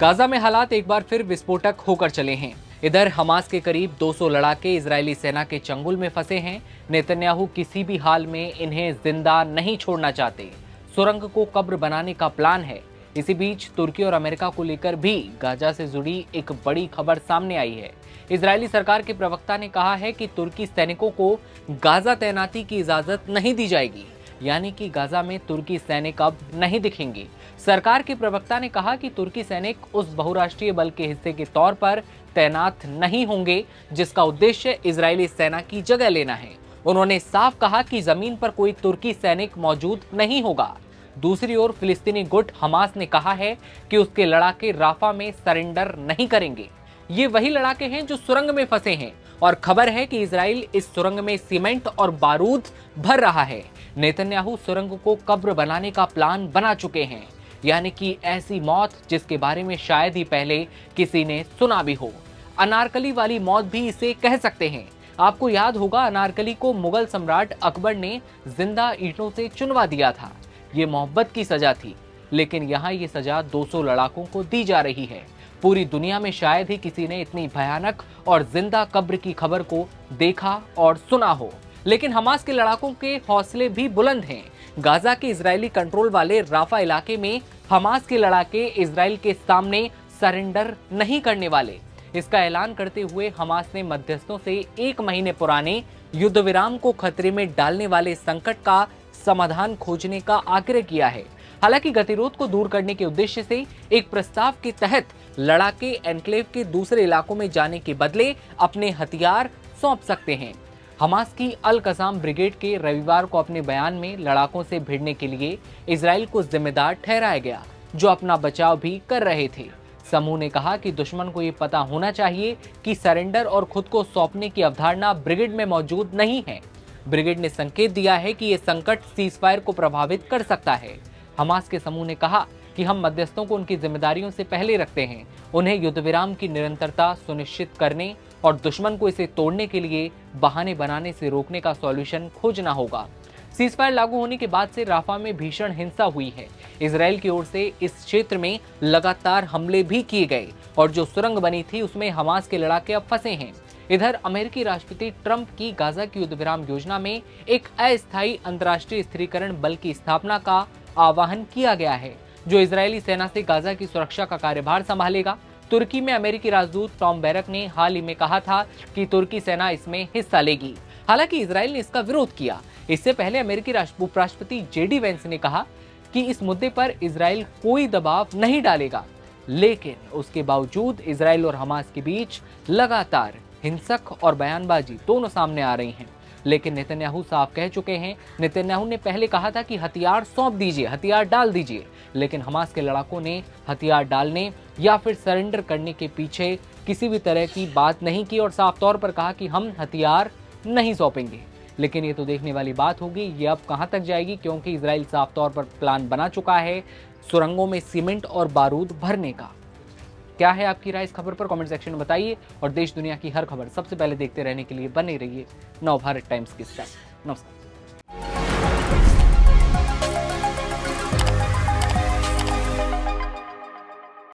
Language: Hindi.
गाजा में हालात एक बार फिर विस्फोटक होकर चले हैं। इधर हमास के करीब 200 लड़ाके इजरायली सेना के चंगुल में फंसे हैं। नेतन्याहू किसी भी हाल में इन्हें जिंदा नहीं छोड़ना चाहते। सुरंग को कब्र बनाने का प्लान है। इसी बीच तुर्की और अमेरिका को लेकर भी गाजा से जुड़ी एक बड़ी खबर सामने आई है। इजरायली सरकार के प्रवक्ता ने कहा है कि तुर्की सैनिकों को गाजा तैनाती की इजाजत नहीं दी जाएगी, यानी कि गाजा में तुर्की सैनिक अब नहीं दिखेंगे। सरकार के प्रवक्ता ने कहा कि तुर्की सैनिक उस बहुराष्ट्रीय बल के हिस्से के तौर पर तैनात नहीं होंगे जिसका उद्देश्य इजरायली सेना की जगह लेना है। उन्होंने साफ कहा कि जमीन पर कोई तुर्की सैनिक मौजूद नहीं होगा। दूसरी ओर फिलिस्तीनी गुट हमास ने कहा है कि उसके लड़ाके राफा में सरेंडर नहीं करेंगे। ये वही लड़ाके हैं जो सुरंग में फंसे हैं और खबर है कि इजराइल इस सुरंग में सीमेंट और बारूद भर रहा है। नेतन्याहू सुरंग को कब्र बनाने का प्लान बना चुके हैं, यानी कि ऐसी मौत जिसके बारे में शायद ही पहले किसी ने सुना भी हो। अनारकली वाली मौत भी इसे कह सकते हैं। आपको याद होगा, अनारकली को मुगल सम्राट अकबर ने जिंदा ईंटों से चुनवा दिया था। ये मोहब्बत की सजा थी, लेकिन यहाँ ये सजा 200 लड़ाकों को दी जा रही है। पूरी दुनिया में शायद ही किसी ने इतनी भयानक और जिंदा कब्र की खबर को देखा और सुना हो। लेकिन हमास के लड़ाकों के हौसले भी बुलंद हैं। गाजा के इजरायली कंट्रोल वाले राफा इलाके में हमास के लड़ाके इजराइल के सामने सरेंडर नहीं करने वाले। इसका ऐलान करते हुए हमास ने मध्यस्थों से 1 महीने पुराने युद्ध विराम को खतरे में डालने वाले संकट का समाधान खोजने का आग्रह किया है। हालांकि गतिरोध को दूर करने के उद्देश्य से एक प्रस्ताव के तहत लड़ाके एन्क्लेव के दूसरे इलाकों में जाने के बदले अपने हथियार सौंप सकते हैं। हमास की अल कसाम ब्रिगेड के रविवार को अपने बयान में लड़ाकों से भिड़ने के लिए इजराइल को जिम्मेदार ठहराया गया, जो अपना बचाव भी कर रहे थे। समूह ने कहा कि दुश्मन को ये पता होना चाहिए कि सरेंडर और खुद को सौंपने की अवधारणा ब्रिगेड में मौजूद नहीं है। ब्रिगेड ने संकेत दिया है कि ये संकट सीजफायर को प्रभावित कर सकता है। हमास के समूह ने कहा कि हम मध्यस्थों को उनकी जिम्मेदारियों से पहले रखते हैं। उन्हें युद्ध विराम की निरंतरता सुनिश्चित करने और दुश्मन को इसे तोड़ने के लिए बहाने बनाने से रोकने का सॉल्यूशन खोजना होगा। सीजफायर लागू होने के बाद से राफा में भीषण हिंसा हुई है। इजराइल की ओर से इस क्षेत्र में लगातार हमले भी किए गए और जो सुरंग बनी थी उसमें हमास के लड़ाके अब फंसे हैं। इधर अमेरिकी राष्ट्रपति ट्रंप की गाजा की युद्ध विराम योजना में एक अस्थायी अंतर्राष्ट्रीय स्थिरीकरण बल की स्थापना का आह्वान किया गया है, जो इजरायली सेना से गाजा की सुरक्षा का कार्यभार संभालेगा। तुर्की में अमेरिकी राजदूत टॉम बैरक ने हाल ही में कहा था कि तुर्की सेना इसमें हिस्सा लेगी। हालांकि इजराइल ने इसका विरोध किया। इससे पहले अमेरिकी उपराष्ट्रपति जेडी वेंस ने कहा कि इस मुद्दे पर इजराइल कोई दबाव नहीं डालेगा, लेकिन उसके बावजूद इजराइल और हमास के बीच लगातार हिंसक और बयानबाजी दोनों सामने आ रही हैं। लेकिन नेतन्याहू साफ कह चुके हैं। नेतन्याहू ने पहले कहा था कि हथियार सौंप दीजिए, हथियार डाल दीजिए, लेकिन हमास के लड़ाकों ने हथियार डालने या फिर सरेंडर करने के पीछे किसी भी तरह की बात नहीं की और साफ तौर पर कहा कि हम हथियार नहीं सौंपेंगे। लेकिन ये तो देखने वाली बात होगी ये अब कहां तक जाएगी, क्योंकि इजराइल साफ तौर पर प्लान बना चुका है सुरंगों में सीमेंट और बारूद भरने का। क्या है आपकी राय इस खबर पर? कमेंट सेक्शन में बताइए और देश दुनिया की हर खबर सबसे पहले देखते रहने के लिए बने रहिए नवभारत टाइम्स के साथ। नमस्कार।